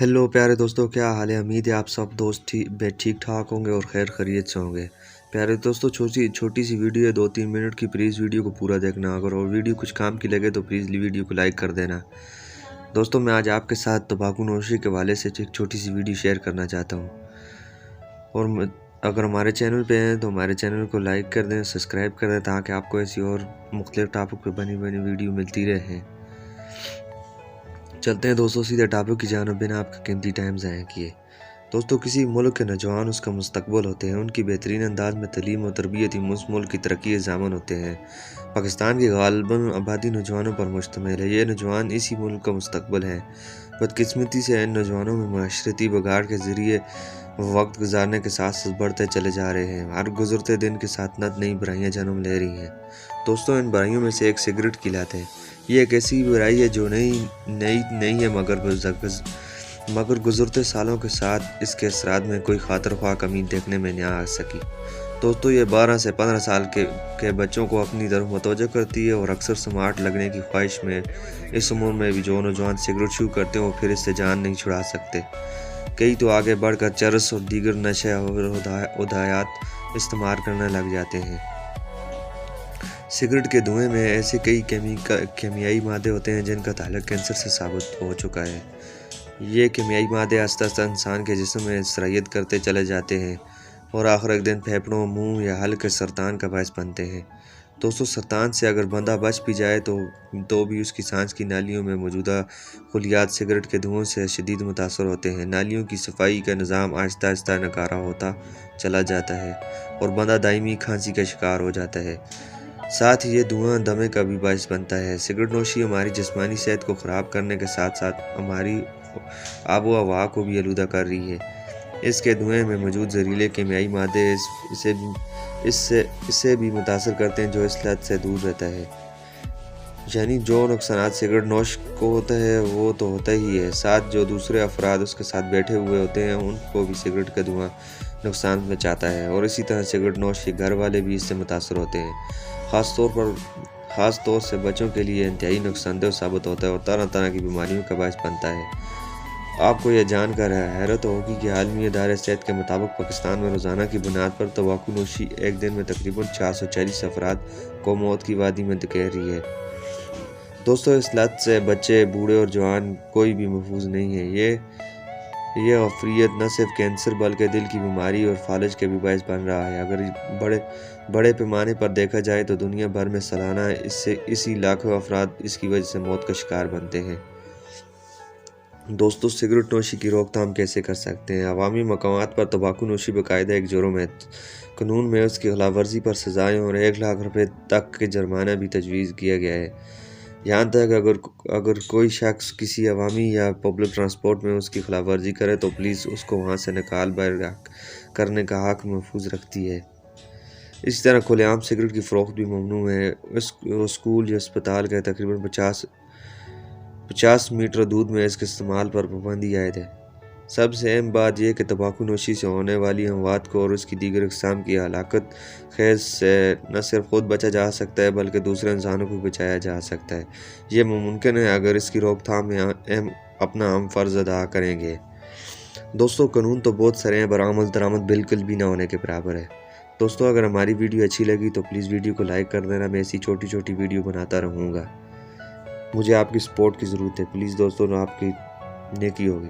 Hello प्यारे दोस्तों, क्या हाल है। उम्मीद है आप सब दोस्त ठीक ठाक होंगे और खैर खैरियत से होंगे। प्यारे दोस्तों, छोटी छोटी सी वीडियो है, 2-3 मिनट की। प्लीज़ वीडियो को पूरा देखना। अगर और वीडियो कुछ काम की लगे तो प्लीज़ वीडियो को लाइक कर देना। दोस्तों, मैं आज आपके साथ तंबाकू नोशी के हवाले से एक छोटी सी वीडियो शेयर करना चाहता हूँ। अगर हमारे चैनल पे हैं तो हमारे चैनल को लाइक कर दें, सब्सक्राइब कर दें, ताकि आपको ऐसी और मुख्तलिफ टॉपिक पर बनी वीडियो मिलती रहे। चलते हैं दोस्तों सीधे टॉपिक की जानिब, बिना आपका कीमती टाइम ज़ाया किए। दोस्तों, किसी मुल्क के नौजवान उसका मुस्तकबिल होते हैं। उनकी बेहतरीन अंदाज में तलीम और तरबियत ही उस मुल्क की तरक्की ज़ामन होते हैं। पाकिस्तान की गालिबन आबादी नौजवानों पर मुश्तमिल है। ये नौजवान इसी मुल्क का मुस्तकबिल हैं। बदकिस्मती से इन नौजवानों में माशरती बिगाड़ के ज़रिए वक्त गुजारने के साथ साथ बढ़ते चले जा रहे हैं। हर गुजरते दिन के साथ नई बुराइयाँ जन्म ले रही हैं। दोस्तों, इन बुराइयों में से एक सिगरेट की लत है। ये एक ऐसी बुराई है जो नहीं है, मगर गुजरते सालों के साथ इसके असरात में कोई खातिर ख्वाह कमी देखने में नहीं आ सकी। दोस्तों, ये 12 से 15 साल के बच्चों को अपनी तरफ मतवज्जो करती है और अक्सर स्मार्ट लगने की ख्वाहिश में इस उम्र में भी जो नौजवान सिगरेट शुरू करते हैं वो फिर इससे जान नहीं छुड़ा सकते। कई तो आगे बढ़कर चरस और दीगर नशे और उदायात इस्तेमाल करने लग जाते हैं। सिगरेट के धुएं में ऐसे कई केमियाई मादे होते हैं जिनका ताल्लुक कैंसर से साबित हो चुका है। ये केमियाई मादे आहिस्ता आहिस्ता इंसान के जिस्म में सरायत करते चले जाते हैं और आखिर एक दिन फेफड़ों, मुंह या हल्के सरतान का बायस बनते हैं। दोस्तों, सरतान से अगर बंदा बच भी जाए तो भी उसकी सांस की नालियों में मौजूदा खुलियात सिगरेट के धुओं से शदीद मुतासर होते हैं। नालियों की सफाई का निज़ाम आहिस्ता आहिस्ता नकारा होता चला जाता है और बंदा दायमी खांसी का शिकार हो जाता है। साथ ही ये धुआं दमे का भी बायस बनता है। सिगरेट नोशी हमारी जिस्मानी सेहत को ख़राब करने के साथ साथ हमारी आबो हवा को भी आलूदा कर रही है। इसके धुएं में मौजूद जहरीले केमियाई मादे इससे भी मुतासर करते हैं, जो इस लत से दूर रहता है। यानी जो नुकसान सिगरेट नोश को होता है वो तो होता ही है, साथ जो दूसरे अफराद उसके साथ बैठे हुए होते हैं उनको भी सिगरेट का धुआं नुकसान पहुंचाता है। और इसी तरह सिगरेट नोश के घर वाले भी इससे मुतासर होते हैं। ख़ास तौर से बच्चों के लिए इंतहाई नुकसानदेह साबित होता है और तरह तरह की बीमारियों का बायस बनता है। आपको यह जानकर हैरत होगी कि आलमी इदारे सेहत के मुताबिक पाकिस्तान में रोज़ाना की बुनियाद पर तंबाकू नोशी एक दिन में तकरीबन 440 अफराद को मौत की वादी में धकेल रही है। दोस्तों, इस लत से बच्चे, बूढ़े और जवान कोई भी महफूज नहीं है। ये अफरियत न सिर्फ कैंसर बल्कि दिल की बीमारी और फालज के भी बायस बन रहा है। अगर बड़े पैमाने पर देखा जाए तो दुनिया भर में सालाना इसी लाखों अफराद इसकी वजह से मौत का शिकार बनते हैं। दोस्तों, सिगरेट नोशी की रोकथाम कैसे कर सकते हैं। अवामी मकामात पर तंबाकू नोशी बाकायदा एक जुर्म है। कानून में उसकी खिलाफ वर्जी पर सजाएं और 1 लाख रुपए तक के जुर्माना भी तजवीज़ किया गया है। यहाँ तक अगर कोई शख्स किसी अवामी या पब्लिक ट्रांसपोर्ट में उसकी खिलाफ वर्जी करे तो पुलिस उसको वहाँ से निकाल बाहर करने का हक महफूज रखती है। इसी तरह खुलेआम सिगरेट की फ़रोख्त भी ममनू है। स्कूल या अस्पताल के तकरीबन 50 मीटर दूर में इसके इस्तेमाल पर पाबंदी आयद है। सबसे अहम बात यह कि तंबाकू नोशी से होने वाली अमवात को और उसकी दीगर अक़साम की हलाकत खैर से न सिर्फ खुद बचा जा सकता है बल्कि दूसरे इंसानों को बचाया जा सकता है। ये मुमकिन है अगर इसकी रोकथाम में अपना अहम फ़र्ज़ अदा करेंगे। दोस्तों, कानून तो बहुत सारे हैं पर अमल दरामद बिल्कुल भी ना होने के बराबर है। दोस्तों, अगर हमारी वीडियो अच्छी लगी तो प्लीज़ वीडियो को लाइक कर देना। मैं ऐसी छोटी छोटी वीडियो बनाता रहूँगा। मुझे आपकी सपोर्ट की ज़रूरत है। प्लीज़ दोस्तों, आपकी नेकी होगी।